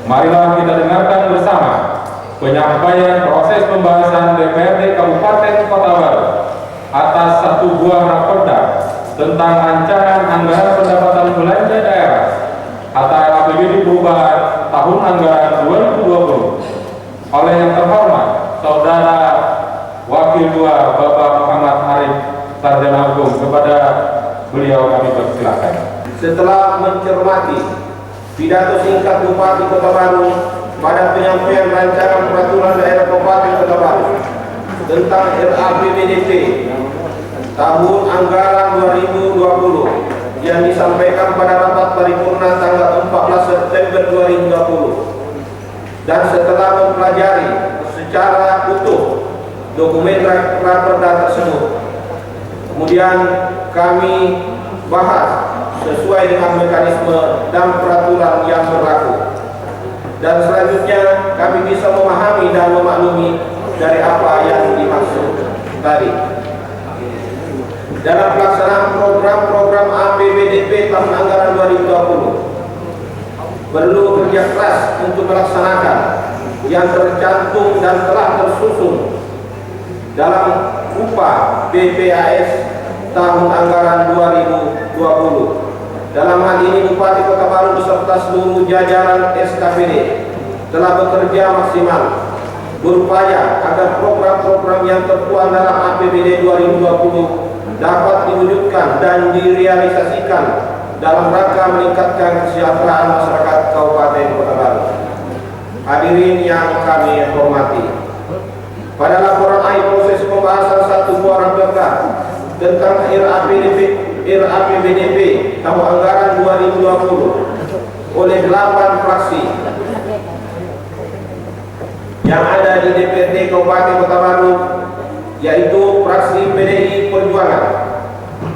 Marilah kita dengarkan bersama penyampaian proses pembahasan DPRD Kabupaten Kota Baru atas satu buah raperda tentang rancangan anggaran pendapatan belanja daerah atau APBD perubahan tahun anggaran 2020 oleh yang terhormat Saudara Wakil 2 Bapak Muhammad Arif Sarjana Hukum. Kepada beliau kami persilakan. Setelah mencermati pidato singkat Bupati Kota Baru pada penyampaian rancangan peraturan daerah Kabupaten Kota Baru tentang RAPBDP tahun anggaran 2020 yang disampaikan pada rapat paripurna tanggal 14 September 2020, dan setelah mempelajari secara utuh dokumen raperda tersebut, kemudian kami bahas sesuai dengan mekanisme dan peraturan yang berlaku, dan selanjutnya kami bisa memahami dan memaklumi dari apa yang dimaksud tadi. Dalam pelaksanaan program-program APBDP tahun anggaran 2020 perlu kerja keras untuk melaksanakan yang tercantum dan telah tersusun dalam upah BPAS tahun anggaran 2020. Dalam hal ini Bupati Kota Baru beserta seluruh jajaran SKPD telah bekerja maksimal berupaya agar program-program yang tertuang dalam APBD 2020 dapat diwujudkan dan direalisasikan dalam rangka meningkatkan kesejahteraan masyarakat Kabupaten Kota Baru. Hadirin yang kami hormati, pada laporan akhir proses pembahasan satu buah raperda tentang RAPBDP tahun anggaran 2020 oleh 8 fraksi yang ada di DPRD Kabupaten Kota Baru, yaitu fraksi PDI Perjuangan,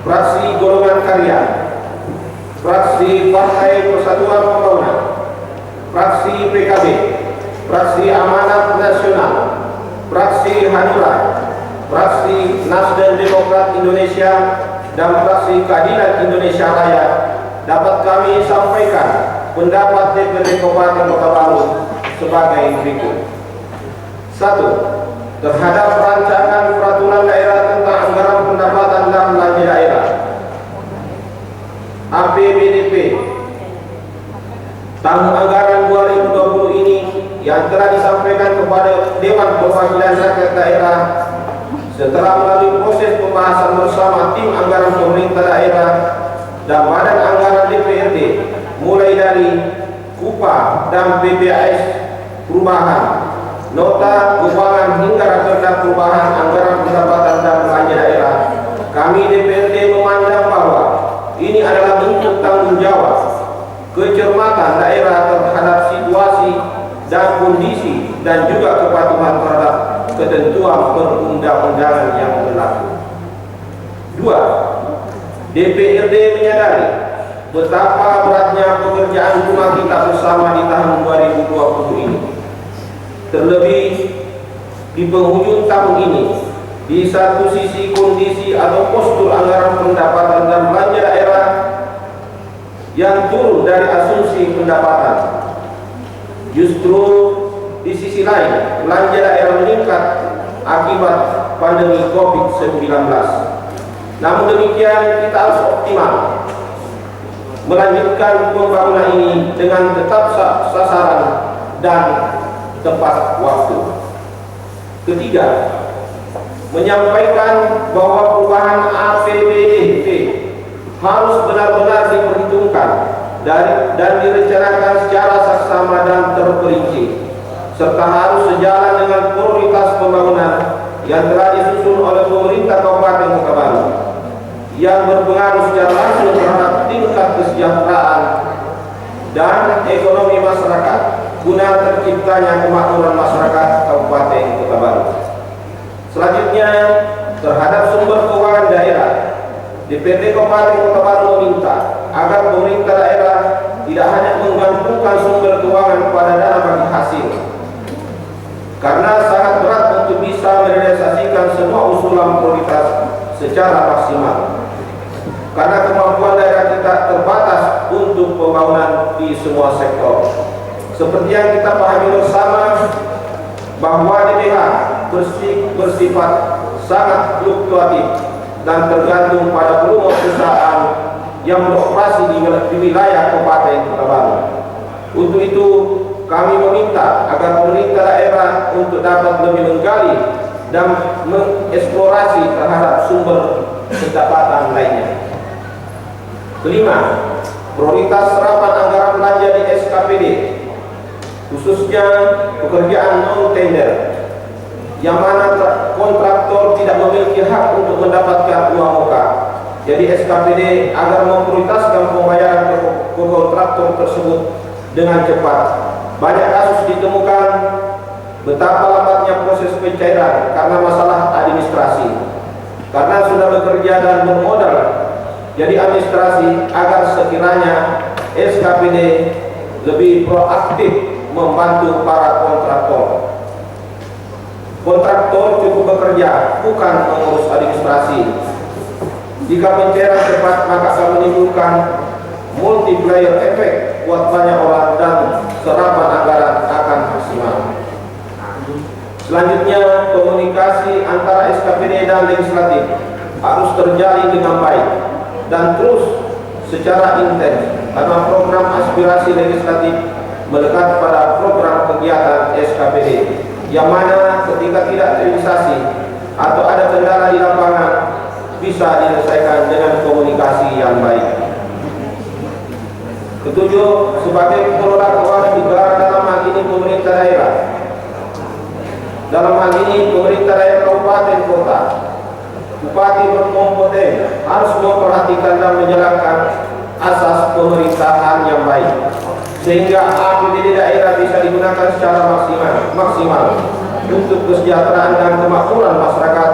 fraksi Golongan Karya, fraksi Partai Persatuan Pembangunan, fraksi PKB, fraksi Amanat Nasional, fraksi Hanura, fraksi Nasdem Demokrat Indonesia, dan fraksi Keadilan Indonesia Raya, dapat kami sampaikan pendapat DPRD Kabupaten Kota Baru sebagai berikut. 1. Terhadap rancangan peraturan daerah tentang anggaran pendapatan dan belanja daerah APBDP tahun anggaran 2020 ini yang telah disampaikan kepada Dewan Perwakilan Rakyat Daerah setelah melalui proses pembahasan bersama tim anggaran pemerintah daerah dan badan anggaran DPRD, mulai dari upah dan BPAS perubahan, nota keuangan hingga raperda perubahan anggaran pendapatan dan belanja daerah, kami DPRD memandang bahwa ini adalah bentuk tanggung jawab kecermatan daerah terhadap situasi dan kondisi dan juga kepatuhan terhadap ketentuan perundang-undangan yang berlaku. 2. DPRD menyadari betapa beratnya pekerjaan rumah kita bersama di tahun 2020 ini. Terlebih di penghujung tahun ini, di satu sisi kondisi atau postur anggaran pendapatan dan belanja daerah yang turun dari asumsi pendapatan, justru di sisi lain belanja daerah meningkat akibat pandemi COVID-19. Namun demikian, kita harus optimal melanjutkan pembangunan ini dengan tetap sasaran dan tepat waktu. Ketiga, menyampaikan bahwa perubahan APBDP harus benar-benar diperhitungkan dan direncanakan secara saksama dan terperinci, serta harus sejalan dengan prioritas pembangunan yang telah disusun oleh pemerintah Kabupaten Kota Baru yang berpengaruh secara langsung terhadap tingkat kesejahteraan dan ekonomi masyarakat guna terciptanya kemakmuran masyarakat Kabupaten Kota Baru. Selanjutnya, terhadap sumber keuangan daerah, DPRD Kabupaten Kota Baru meminta agar pemerintah daerah tidak hanya menggantungkan sumber keuangan pada dana bagi hasil, karena sangat berat untuk bisa merealisasikan semua usulan prioritas secara maksimal, karena kemampuan daerah kita terbatas untuk pembangunan di semua sektor. Seperti yang kita pahami bersama bahwa DBH bersifat sangat fluktuatif dan tergantung pada volume perusahaan yang beroperasi di wilayah Kabupaten Kota Baru. Untuk itu, kami meminta agar pemerintah daerah untuk dapat lebih menggali dan mengeksplorasi terhadap sumber pendapatan lainnya. Kelima, prioritas serapan anggaran belanja di SKPD, khususnya pekerjaan non-tender, yang mana kontraktor tidak memiliki hak untuk mendapatkan uang muka. Jadi SKPD agar memprioritaskan pembayaran ke kontraktor tersebut dengan cepat. Banyak kasus ditemukan betapa lambatnya proses pencairan karena masalah administrasi. Karena sudah bekerja dan bermodal jadi administrasi, agar sekiranya SKPD lebih proaktif membantu para kontraktor. Kontraktor cukup bekerja, bukan mengurus administrasi. Jika pencairan cepat, maka akan menimbulkan multiplier efek buat banyak orang dan serapan anggaran akan maksimal. Selanjutnya, komunikasi antara SKPD dan legislatif harus terjalin dengan baik dan terus secara intens, karena program aspirasi legislatif melekat pada program kegiatan SKPD, yang mana ketika tidak terrealisasi atau ada kendala di lapangan bisa diselesaikan dengan komunikasi yang baik. Ketujuh, sebagai pengelola keuangan negara, dalam hal ini pemerintah daerah, dalam hal ini pemerintah daerah kabupaten kota, bupati berkompeten harus memperhatikan dan menjalankan asas pemerintahan yang baik, sehingga APBD daerah bisa digunakan secara maksimal untuk kesejahteraan dan kemakmuran masyarakat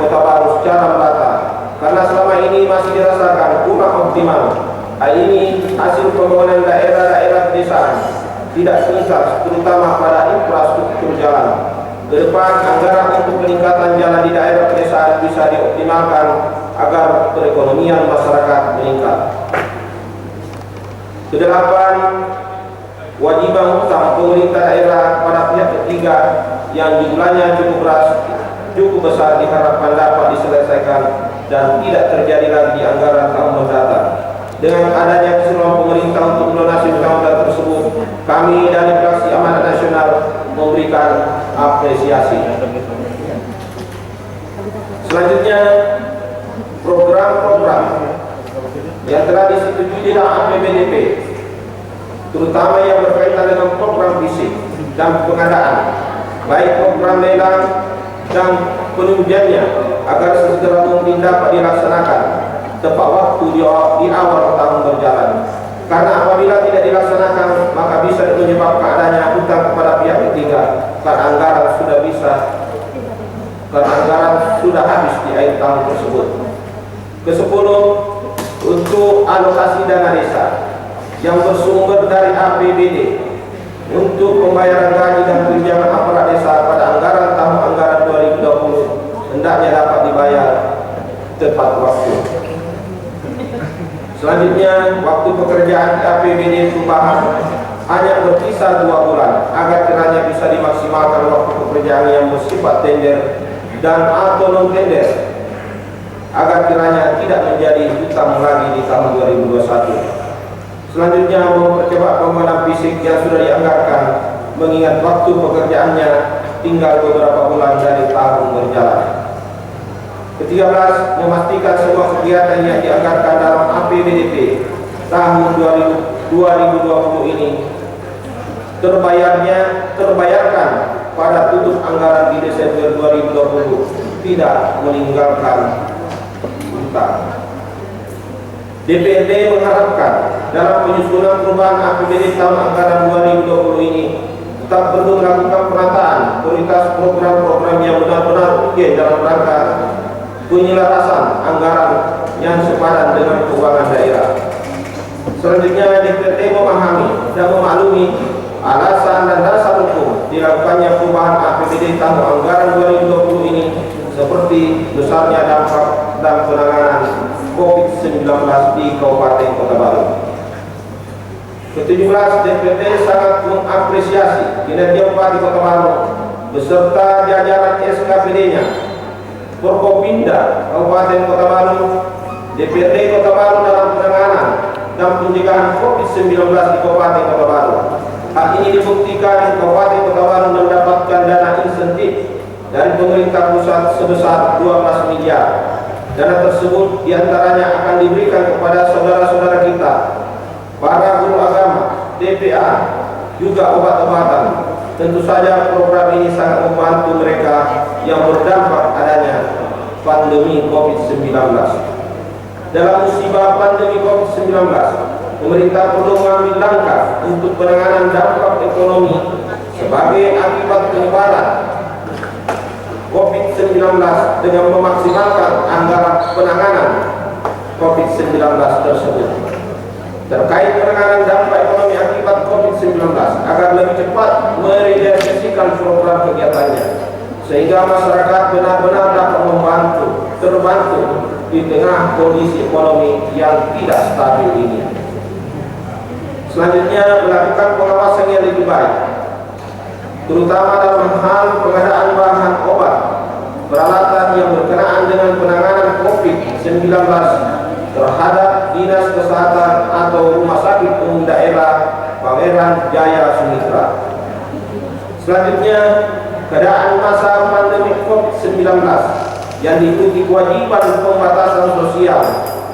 Kota Baru secara merata. Karena selama ini masih dirasakan kurang optimal. Hal ini hasil pembangunan daerah-daerah pedesaan tidak tuntas, terutama pada infrastruktur jalan. Ke depan, anggaran untuk peningkatan jalan di daerah pedesaan bisa dioptimalkan agar perekonomian masyarakat meningkat. Kedelapan, kewajiban hutang pemerintah daerah pada pihak ketiga yang jumlahnya cukup besar diharapkan dapat diselesaikan dan tidak terjadi lagi di anggaran tahun mendatang. Dengan adanya keseluruhan pemerintah untuk melunasi hutang tersebut, kami dari Fraksi Amanat Nasional memberikan apresiasi. Selanjutnya, program-program yang telah disetujui dalam APBDP, terutama yang berkaitan dengan program fisik dan pengadaan, baik program lelang dan penunjannya, agar segera mungkin dapat dilaksanakan tepat waktu di awal tahun berjalan. Karena apabila tidak dilaksanakan, maka bisa menyebabkan adanya hutang kepada pihak ketiga, karena anggaran sudah habis di akhir tahun tersebut. Kesepuluh, untuk alokasi dana desa yang bersumber dari APBD untuk pembayaran gaji dan tunjangan aparat desa pada anggaran tahun anggaran 2020 hendaknya dapat dibayar tepat waktu. Selanjutnya, waktu pekerjaan APBD perubahan hanya berkisar 2 bulan, agar kiranya bisa dimaksimalkan waktu pekerjaan yang bersifat tender dan atau non tender, agar kiranya tidak menjadi hutang lagi di tahun 2021. Selanjutnya, mempercepat pembangunan fisik yang sudah dianggarkan, mengingat waktu pekerjaannya tinggal beberapa bulan dari tahun berjalan. Ke-13, memastikan semua kegiatan yang dianggarkan dalam APBDP tahun 2020 ini terbayarkan pada tutup anggaran di Desember 2020, tidak meninggalkan hutang. DPRD mengharapkan dalam penyusunan perubahan APBD tahun anggaran 2020 ini tetap perlu melakukan penataan prioritas program-program yang benar-benar urgen dalam rangka penyelarasan anggaran yang sepadan dengan keuangan daerah. Selanjutnya, DPRD memahami dan memaklumi alasan dan dasar hukum dilakukannya perubahan APBD tahun anggaran 2020 ini, seperti besarnya dampak dan penanganan COVID-19 di Kabupaten Kota Baru. ke-17, DPT sangat mengapresiasi kinerja Bupati Kota Baru beserta jajaran SKPD-nya, Forkopimda Kabupaten Kota Baru, DPT Kota Baru dalam penanganan dan pencegahan COVID-19 di Kabupaten Kota Baru. Hal ini dibuktikan Kabupaten Kota Baru mendapatkan dana insentif dari pemerintah pusat sebesar 12 miliar. Dana tersebut diantaranya akan diberikan kepada saudara-saudara kita, para guru agama, DPA, juga obat-obatan. Tentu saja program ini sangat membantu mereka yang berdampak adanya pandemi COVID-19. Dalam musibah pandemi COVID-19, pemerintah perlu mengambil langkah untuk penanganan dampak ekonomi sebagai akibat penyebaran COVID-19 dengan memaksimalkan anggaran penanganan COVID-19 tersebut. Terkait penanganan dampak ekonomi akibat COVID-19 agar lebih cepat merealisasikan program kegiatannya, sehingga masyarakat benar-benar dapat terbantu di tengah kondisi ekonomi yang tidak stabil ini. Selanjutnya, melakukan pengawasan yang lebih baik, terutama dalam hal pengadaan bahan obat, peralatan yang berkenaan dengan penanganan COVID-19 terhadap Dinas Kesehatan atau Rumah Sakit Umum Daerah Pangeran Jaya Sumitra. Selanjutnya, keadaan masa pandemi COVID-19 yang diikuti kewajiban pembatasan sosial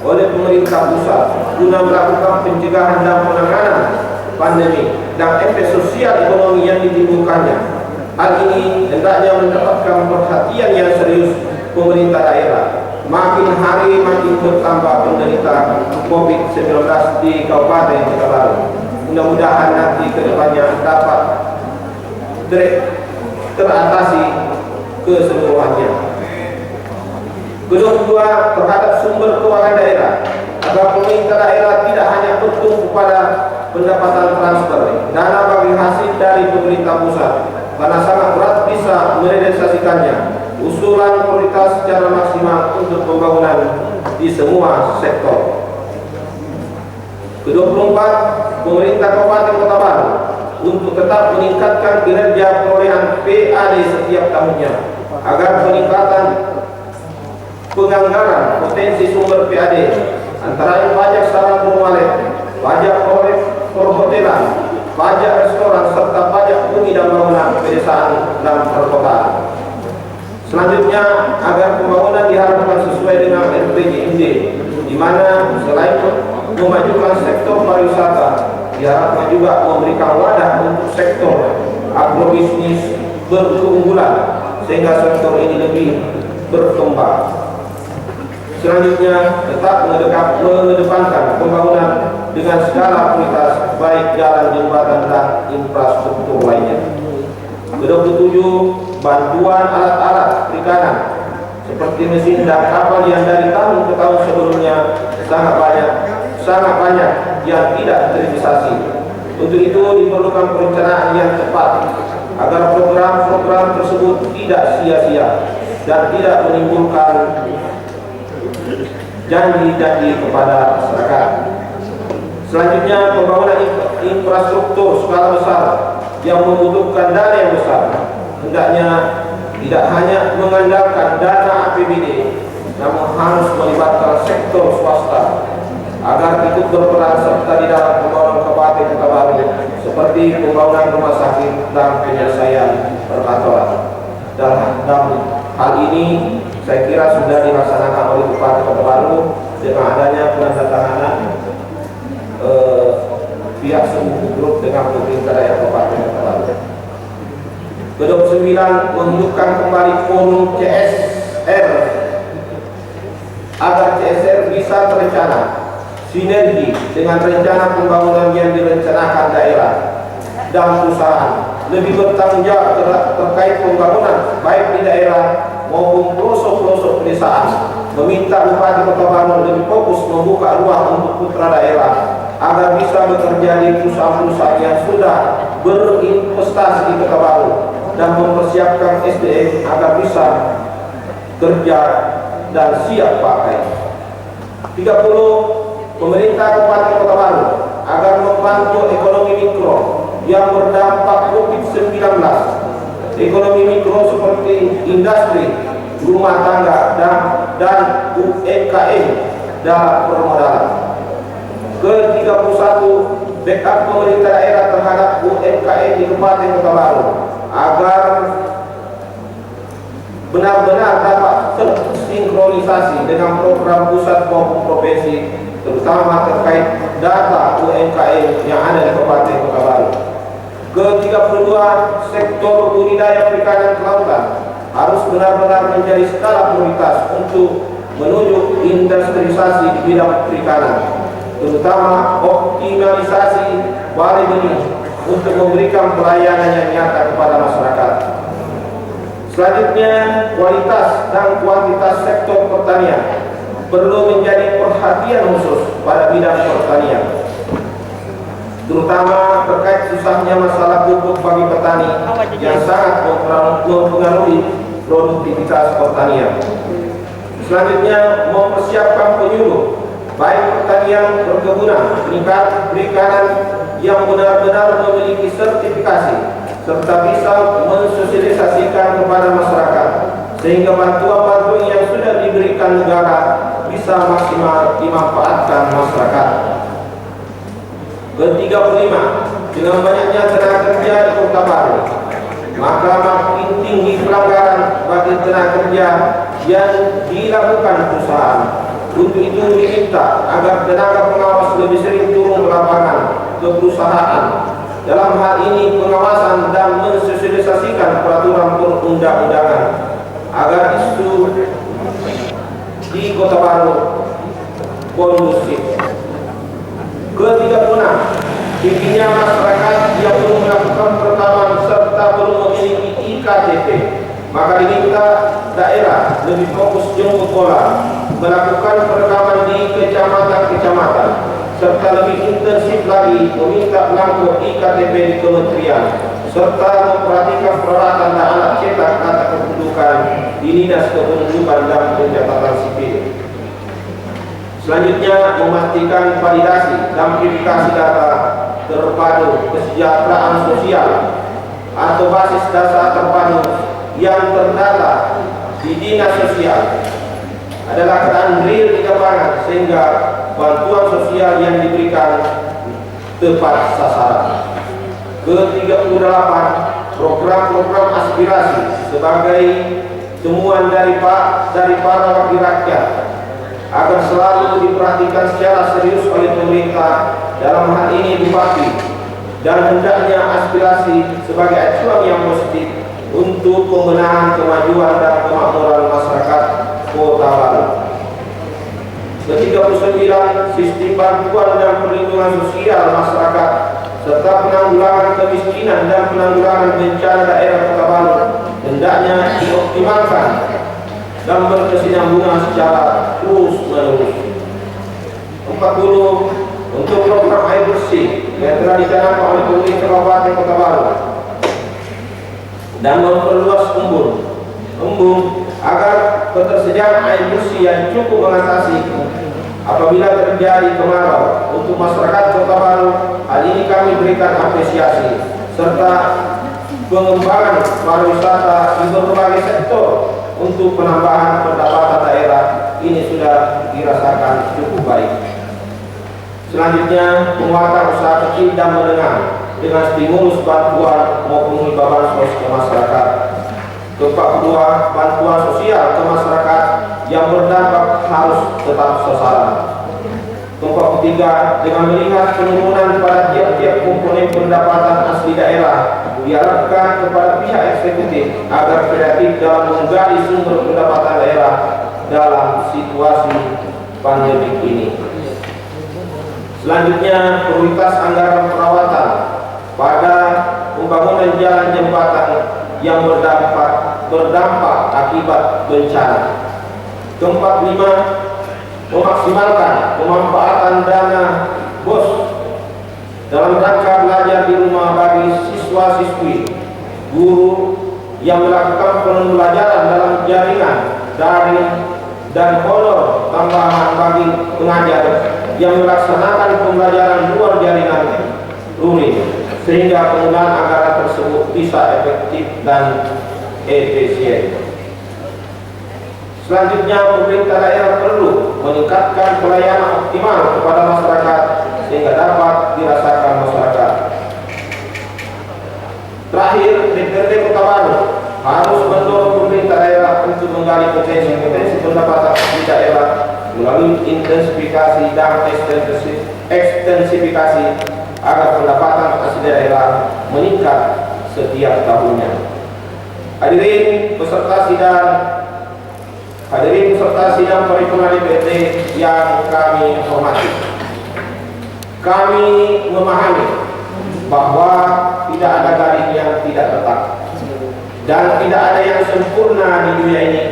oleh pemerintah pusat guna melakukan pencegahan dan penanganan pandemi dan efek sosial ekonomi yang ditimbulkannya. Hal ini hendaknya mendapatkan perhatian yang serius pemerintah daerah. Makin hari makin bertambah penderita COVID-19 di Kabupaten Kota Baru. Mudah-mudahan nanti ke depannya dapat teratasi keseluruhannya. Kedua, terhadap sumber keuangan daerah, agar pemerintah daerah tidak hanya bertumpu pada pendapatan transfer dana bagi hasil dari pemerintah pusat, karena sangat berat bisa merealisasikannya. Usulan prioritas secara maksimal untuk pembangunan di semua sektor. Ke-24, pemerintah Kabupaten Kota Baru untuk tetap meningkatkan kinerja perolehan PAD setiap tahunnya, agar peningkatan penganggaran potensi sumber PAD antara lain pajak sarana berwalet, pajak perhotelan, pajak restoran, serta pajak bumi dan bangunan pedesaan dan perkotaan. Selanjutnya, agar pembangunan diharapkan sesuai dengan RPJMD, di mana selain memajukan sektor pariwisata, diharapkan juga memberikan wadah untuk sektor agrobisnis berkeunggulan, sehingga sektor ini lebih berkembang. Selanjutnya, tetap mengedepankan pembangunan dengan skala prioritas, baik jalan, jembatan, dan infrastruktur lainnya. Ke-27, bantuan alat-alat perikanan seperti mesin dan kapal yang dari tahun ke tahun sebelumnya sangat banyak yang tidak terrealisasi. Untuk itu diperlukan perencanaan yang tepat agar program-program tersebut tidak sia-sia dan tidak menimbulkan janji-janji kepada masyarakat. Selanjutnya, pembangunan infrastruktur skala besar yang membutuhkan dana yang besar hendaknya tidak hanya mengandalkan dana APBD, namun harus melibatkan sektor swasta agar ikut berperan serta di dalam pembangunan Kabupaten Kota Baru, seperti pembangunan rumah sakit dan penyelesaian perkantoran. Dalam hal ini saya kira sudah dilaksanakan oleh Bupati Kota Baru dengan adanya penandatanganan pihak semu grup dengan pemerintah daerah Kabupaten Kota Baru. Ke-29, menghidupkan kembali forum CSR agar CSR bisa terencana sinergi dengan rencana pembangunan yang direncanakan daerah dan perusahaan, lebih bertanggung jawab terkait pembangunan baik di daerah maupun pelosok-pelosok pedesaan. Meminta Bupati Kota Baru lebih fokus membuka ruang untuk putra daerah agar bisa bekerja di perusahaan-perusahaan yang sudah berinvestasi di Kota Baru dan mempersiapkan SDM agar bisa kerja dan siap pakai. 30, pemerintah Kabupaten Kota Baru agar membantu ekonomi mikro yang berdampak COVID-19. Ekonomi mikro seperti industri, rumah tangga, dan UMKM dalam permodalan. Ke-31, backup pemerintah daerah terhadap UMKM di Kabupaten Kota Baru agar benar-benar dapat tersinkronisasi dengan program pusat maupun provinsi, terutama terkait data UMKM yang ada di Kabupaten Kota Baru. Ke-32, sektor budidaya perikanan kelautan harus benar-benar menjadi skala prioritas untuk menuju industrialisasi di bidang perikanan, terutama optimalisasi balai benih untuk memberikan pelayanan yang nyata kepada masyarakat. Selanjutnya, kualitas dan kuantitas sektor pertanian perlu menjadi perhatian khusus pada bidang pertanian, terutama terkait susahnya masalah pupuk bagi petani yang sangat mempengaruhi produktivitas pertanian. Selanjutnya, mempersiapkan penyuluh baik pertanian, perkebunan, perikanan yang benar-benar memiliki sertifikasi serta bisa mensosialisasikan kepada masyarakat sehingga bantuan-bantuan yang sudah diberikan negara bisa maksimal dimanfaatkan masyarakat. Ke-35, dengan banyaknya tenaga kerja di Kota Baru, maka makin tinggi pelanggaran bagi tenaga kerja yang dilakukan perusahaan. Untuk itu diminta agar tenaga pengawas lebih sering turun ke lapangan ke perusahaan. Dalam hal ini pengawasan dan mensosialisasikan peraturan perundang-undangan agar isu di Kota Baru kondusif. Ke-36, tingginya masyarakat yang belum melakukan perekaman serta belum memiliki IKTP, maka diminta daerah lebih fokus jemput bola melakukan perekaman di kecamatan-kecamatan serta lebih intensif lagi meminta belangko IKTP di kementerian serta memperhatikan peralatan dan alat cetak data kependudukan di Dinas Kependudukan dan Pencatatan Sipil. Selanjutnya, memastikan validasi dan verifikasi data terpadu kesejahteraan sosial atau basis data terpadu yang terdata di Dinas Sosial adalah keadaan real di lapangan sehingga bantuan sosial yang diberikan tepat sasaran. Ke-38, program-program aspirasi sebagai temuan dari para wakil rakyat agar selalu diperhatikan secara serius oleh pemerintah, dalam hal ini bupati, dan hendaknya aspirasi sebagai acuan yang positif untuk pembenahan kemajuan dan kemakmuran masyarakat Kota Baru. Ke-39, sistem bantuan dan perlindungan sosial masyarakat serta penanggulangan kemiskinan dan penanggulangan bencana daerah Kota Baru hendaknya dioptimalkan dan berkesinambungan secara terus-menerus. 40, untuk program air bersih yang telah dicanangkan oleh pemerintah Kabupaten Kota Baru dan memperluas embung agar ketersediaan air bersih yang cukup mengatasi apabila terjadi kemarau untuk masyarakat Kota Baru. Hal ini kami berikan apresiasi serta pengembangan pariwisata di berbagai sektor untuk penambahan pendapatan daerah ini sudah dirasakan cukup baik. Selanjutnya, penguatan usaha kecil dan menengah dengan stimulus bantuan maupun hibah sos ke masyarakat. Ke-42, bantuan sosial ke masyarakat yang berdampak harus tetap sasaran. Ke-43, dengan melihat penurunan pada tiap-tiap komponen pendapatan asli daerah, diharapkan kepada pihak eksekutif agar kreatif dalam menggali sumber pendapatan daerah dalam situasi pandemi ini. Selanjutnya, prioritas anggaran perawatan pada pembangunan jalan jembatan yang berdampak akibat bencana. Ke-45, memaksimalkan pemanfaatan dana BOS dalam rangka belajar di rumah bagi siswa-siswi, guru yang melakukan pembelajaran dalam jaringan daring dan honor tambahan bagi pengajar yang melaksanakan pembelajaran luar jaringan luring sehingga penggunaan anggaran tersebut bisa efektif dan efisien. Selanjutnya, pemerintah daerah perlu meningkatkan pelayanan optimal kepada masyarakat sehingga dapat dirasakan masyarakat. Terakhir, DPRD Kota Baru harus mendorong pemerintah daerah untuk menggali potensi pendapatan di daerah melalui intensifikasi dan ekstensifikasi agar pendapatan asli daerah meningkat setiap tahunnya. Hadirin peserta sidang paripurna DPRD yang kami hormati, kami memahami bahwa tidak ada garis yang tidak tetap dan tidak ada yang sempurna di dunia ini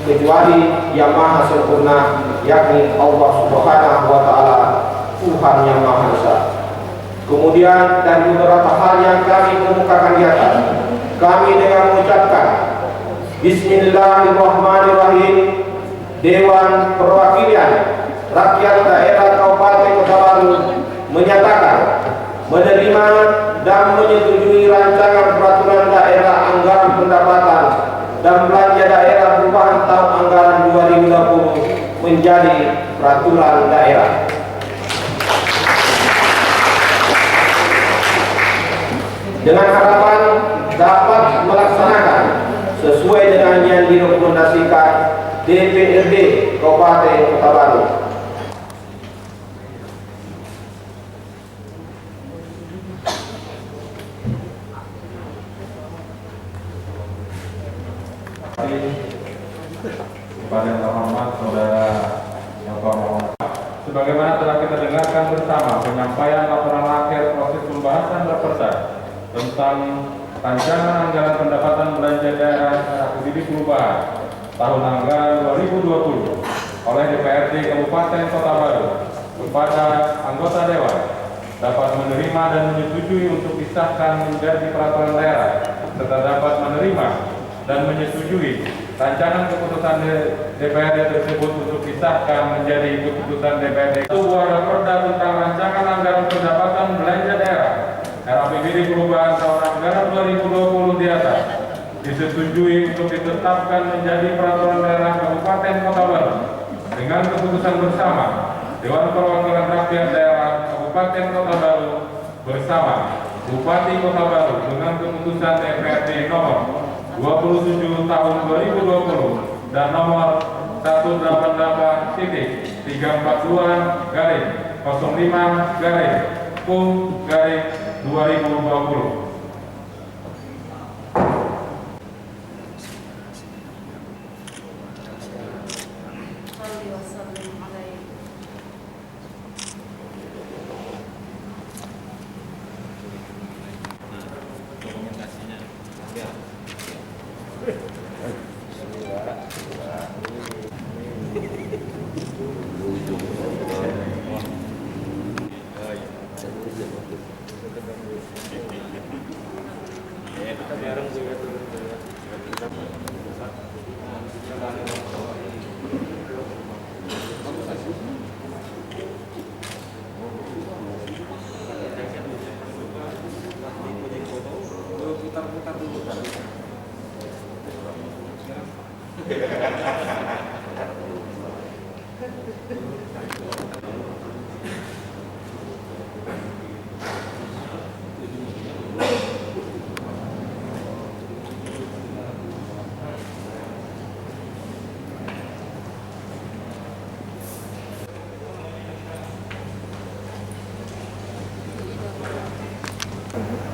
kecuali yang maha sempurna, yakni Allah Subhanahu wa Ta'ala, Tuhan yang Maha Esa. Kemudian dari beberapa hal yang kami kemukakan di atas, kami dengan mengucapkan Bismillahirrahmanirrahim, Dewan Perwakilan Rakyat Daerah Kabupaten Kota Baru menyatakan menerima dan menyetujui rancangan peraturan daerah anggaran pendapatan dan belanja daerah perubahan tahun anggaran 2020 menjadi peraturan daerah. Dengan harapan dapat melaksanakan sesuai dengan yang direkomendasikan DPRD Kabupaten Kota Baru. Kepada yang terhormat Saudara sebagaimana telah kita dengarkan bersama penyampaian laporan akhir proses pembahasan raperda tentang rancangan anggaran pendapatan belanja daerah APBD perubahan tahun anggaran 2020 oleh DPRD Kabupaten Kota Baru kepada anggota dewan dapat menerima dan menyetujui untuk disahkan menjadi peraturan daerah serta dapat menerima dan menyetujui rancangan keputusan DPRD tersebut untuk disahkan menjadi keputusan DPRD. Sebuah raperda tentang rancangan anggaran pendapatan belanja daerah RAPBD perubahan tahun anggaran 2020 di atas disetujui untuk ditetapkan menjadi peraturan daerah Kabupaten Kota Baru dengan keputusan bersama Dewan Perwakilan Rakyat Daerah Kabupaten Kota Baru bersama Bupati Kota Baru dengan keputusan DPRD nomor 27 tahun 2020 dan nomor 188-342-05-PUM-2020.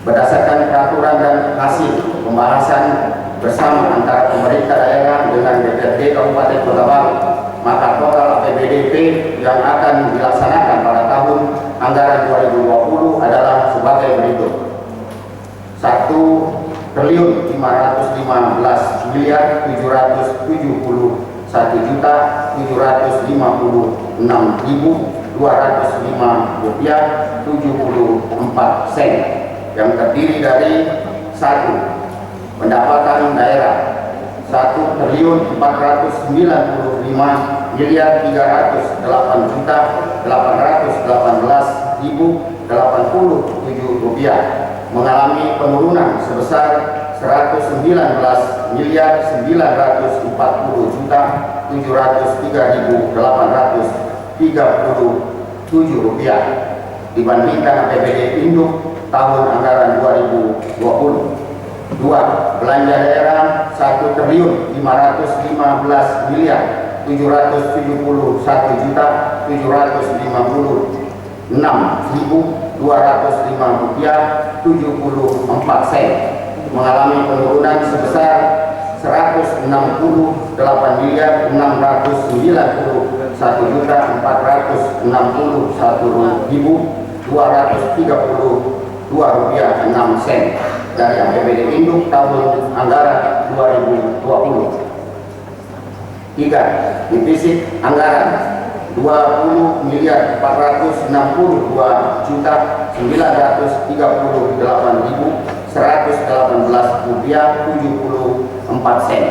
Berdasarkan peraturan dan hasil pembahasan bersama antara pemerintah daerah dengan DPRD Kabupaten Kota Baru, maka total APBDP yang akan dilaksanakan pada tahun anggaran 2020 adalah sebagai berikut: 1.711.751.205 sen yang terdiri dari 1. Pendapatan daerah 1.495.600 rupiah, mengalami penurunan sebesar 119.990.703.837 rupiah dibandingkan APBD Induk tahun anggaran 2020. 2. Belanja daerah 1.571.771.205 sen, mengalami penurunan sebesar 168.461.232 sen dari APBD Induk tahun anggaran 2020. 3. Defisit anggaran 20.468.118.74 sen.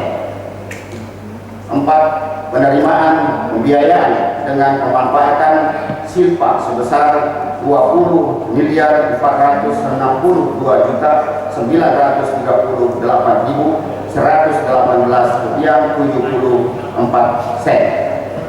4. Penerimaan pembiayaan dengan pemanfaatan silpa sebesar 20.462.938.118.74 sen.